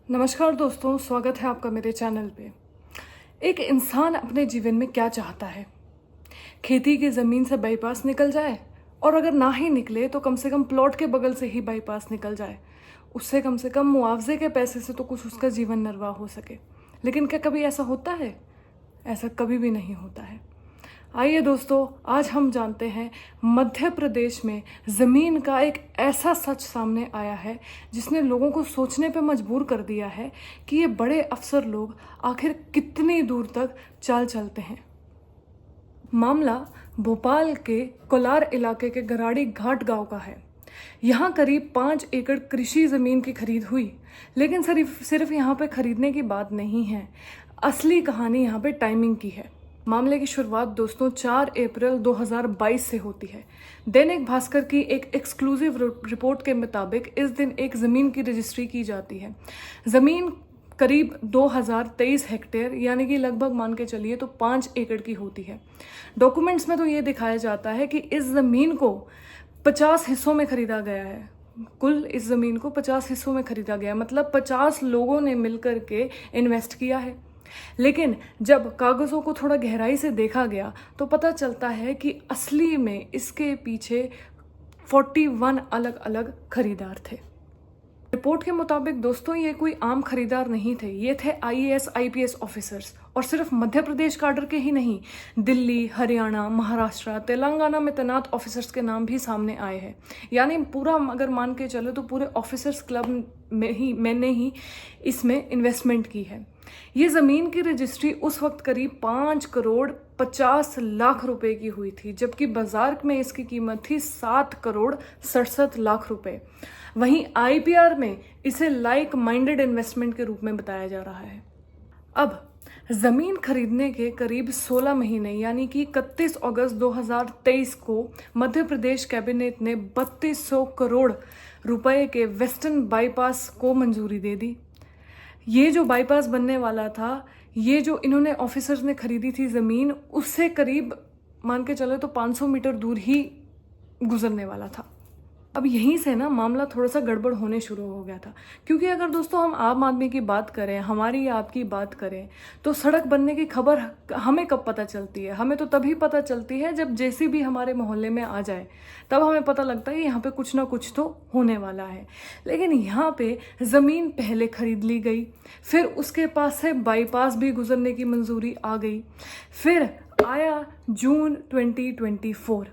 नमस्कार दोस्तों, स्वागत है आपका मेरे चैनल पे। एक इंसान अपने जीवन में क्या चाहता है? खेती की ज़मीन से बाईपास निकल जाए, और अगर ना ही निकले तो कम से कम प्लॉट के बगल से ही बाईपास निकल जाए। उससे कम से कम मुआवजे के पैसे से तो कुछ उसका जीवन निर्वाह हो सके। लेकिन क्या कभी ऐसा होता है? ऐसा कभी भी नहीं होता है। आइए दोस्तों, आज हम जानते हैं मध्य प्रदेश में ज़मीन का एक ऐसा सच सामने आया है जिसने लोगों को सोचने पर मजबूर कर दिया है कि ये बड़े अफसर लोग आखिर कितनी दूर तक चाल चलते हैं। मामला भोपाल के कोलार इलाके के गराड़ी घाट गांव का है। यहाँ करीब 5 एकड़ कृषि ज़मीन की खरीद हुई, लेकिन सिर्फ यहाँ पे खरीदने की बात नहीं है। असली कहानी यहाँ पे टाइमिंग की है। मामले की शुरुआत दोस्तों 4 अप्रैल 2022 से होती है। दैनिक भास्कर की एक एक्सक्लूसिव रिपोर्ट के मुताबिक इस दिन एक ज़मीन की रजिस्ट्री की जाती है। ज़मीन करीब 2023 हेक्टेयर यानी कि लगभग मान के चलिए तो 5 एकड़ की होती है। डॉक्यूमेंट्स में तो ये दिखाया जाता है कि इस ज़मीन को 50 हिस्सों में खरीदा गया है। कुल इस ज़मीन को 50 हिस्सों में खरीदा गया, मतलब 50 लोगों ने मिलकर के इन्वेस्ट किया है। लेकिन जब कागज़ों को थोड़ा गहराई से देखा गया तो पता चलता है कि असली में इसके पीछे 41 अलग अलग खरीदार थे। रिपोर्ट के मुताबिक दोस्तों ये कोई आम खरीदार नहीं थे, ये थे IAS IPS ऑफिसर्स। और सिर्फ मध्य प्रदेश काडर के ही नहीं, दिल्ली, हरियाणा, महाराष्ट्र, तेलंगाना में तैनात ऑफिसर्स के नाम भी सामने आए हैं। यानी पूरा अगर मान के चले तो पूरे ऑफिसर्स क्लब मैंने ही इसमें इन्वेस्टमेंट की है। ये ज़मीन की रजिस्ट्री उस वक्त करीब 5 करोड़ 50 लाख रुपए की हुई थी, जबकि बाजार में इसकी कीमत थी 7 करोड़ 67 लाख रुपए। वहीं IPR में इसे लाइक माइंडेड इन्वेस्टमेंट के रूप में बताया जा रहा है। अब ज़मीन खरीदने के करीब 16 महीने यानी कि 31 अगस्त 2023 को मध्य प्रदेश कैबिनेट ने 3200 करोड़ रुपए के वेस्टर्न बाईपास को मंजूरी दे दी। ये जो बाईपास बनने वाला था, ये जो इन्होंने ऑफिसर्स ने खरीदी थी ज़मीन, उससे करीब मान के चले तो 500 मीटर दूर ही गुजरने वाला था। अब यहीं से ना मामला थोड़ा सा गड़बड़ होने शुरू हो गया था, क्योंकि अगर दोस्तों हम आम आदमी की बात करें, हमारी या आपकी बात करें, तो सड़क बनने की खबर हमें कब पता चलती है? हमें तो तभी पता चलती है जब JCB हमारे मोहल्ले में आ जाए, तब हमें पता लगता है यहाँ पे कुछ ना कुछ तो होने वाला है। लेकिन यहाँ पे ज़मीन पहले खरीद ली गई, फिर उसके पास से बाईपास भी गुजरने की मंजूरी आ गई। फिर आया जून 2024।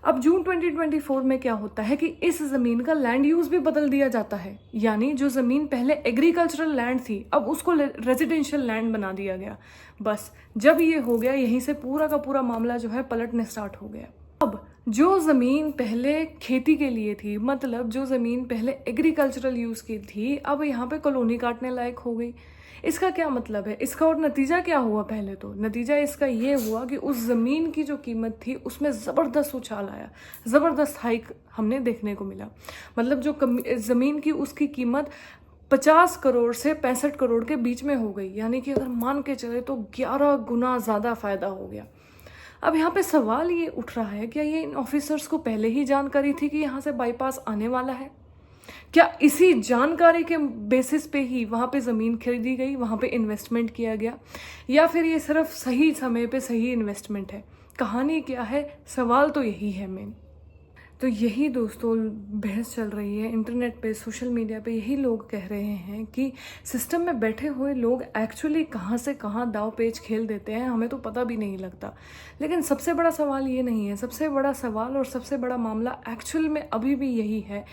अब जून 2024 में क्या होता है कि इस ज़मीन का लैंड यूज़ भी बदल दिया जाता है। यानी जो ज़मीन पहले एग्रीकल्चरल लैंड थी, अब उसको रेजिडेंशियल लैंड बना दिया गया। बस जब ये हो गया, यहीं से पूरा का पूरा मामला जो है पलटने स्टार्ट हो गया। अब जो ज़मीन पहले खेती के लिए थी, मतलब जो ज़मीन पहले एग्रीकल्चरल यूज़ की थी, अब यहाँ पे कॉलोनी काटने लायक हो गई। इसका क्या मतलब है? इसका और नतीजा क्या हुआ? पहले तो नतीजा इसका ये हुआ कि उस ज़मीन की जो कीमत थी उसमें ज़बरदस्त उछाल आया, ज़बरदस्त हाइक हमने देखने को मिला। मतलब जो ज़मीन की उसकी कीमत 50 करोड़ से 65 करोड़ के बीच में हो गई। यानी कि अगर मान के चले तो 11 गुना ज़्यादा फ़ायदा हो गया। अब यहाँ पे सवाल ये उठ रहा है, क्या ये इन ऑफिसर्स को पहले ही जानकारी थी कि यहाँ से बाईपास आने वाला है? क्या इसी जानकारी के बेसिस पे ही वहाँ पे ज़मीन खरीदी गई, वहाँ पे इन्वेस्टमेंट किया गया, या फिर ये सिर्फ सही समय पे सही इन्वेस्टमेंट है? कहानी क्या है? सवाल तो यही है मेन। तो यही दोस्तों बहस चल रही है इंटरनेट पे, सोशल मीडिया पे। यही लोग कह रहे हैं कि सिस्टम में बैठे हुए लोग एक्चुअली कहाँ से कहाँ दाव पेच खेल देते हैं, हमें तो पता भी नहीं लगता। लेकिन सबसे बड़ा सवाल ये नहीं है। सबसे बड़ा सवाल और सबसे बड़ा मामला एक्चुअल में अभी भी यही है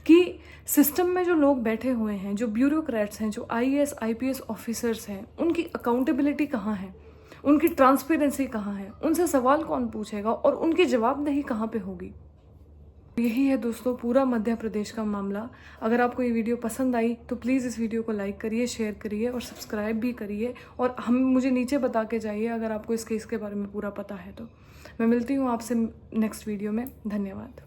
कि सिस्टम में जो लोग बैठे हुए हैं, जो ब्यूरोक्रेट्स हैं, जो IAS IPS ऑफिसर्स हैं, उनकी अकाउंटेबिलिटी कहाँ है? उनकी ट्रांसपेरेंसी कहाँ है? उनसे सवाल कौन पूछेगा और उनकी जवाबदेही कहाँ पे होगी? यही है दोस्तों पूरा मध्य प्रदेश का मामला। अगर आपको ये वीडियो पसंद आई तो प्लीज़ इस वीडियो को लाइक करिए, शेयर करिए और सब्सक्राइब भी करिए। और मुझे नीचे बता के जाइए अगर आपको इस केस के बारे में पूरा पता है तो। मैं मिलती हूँ आपसे नेक्स्ट वीडियो में। धन्यवाद।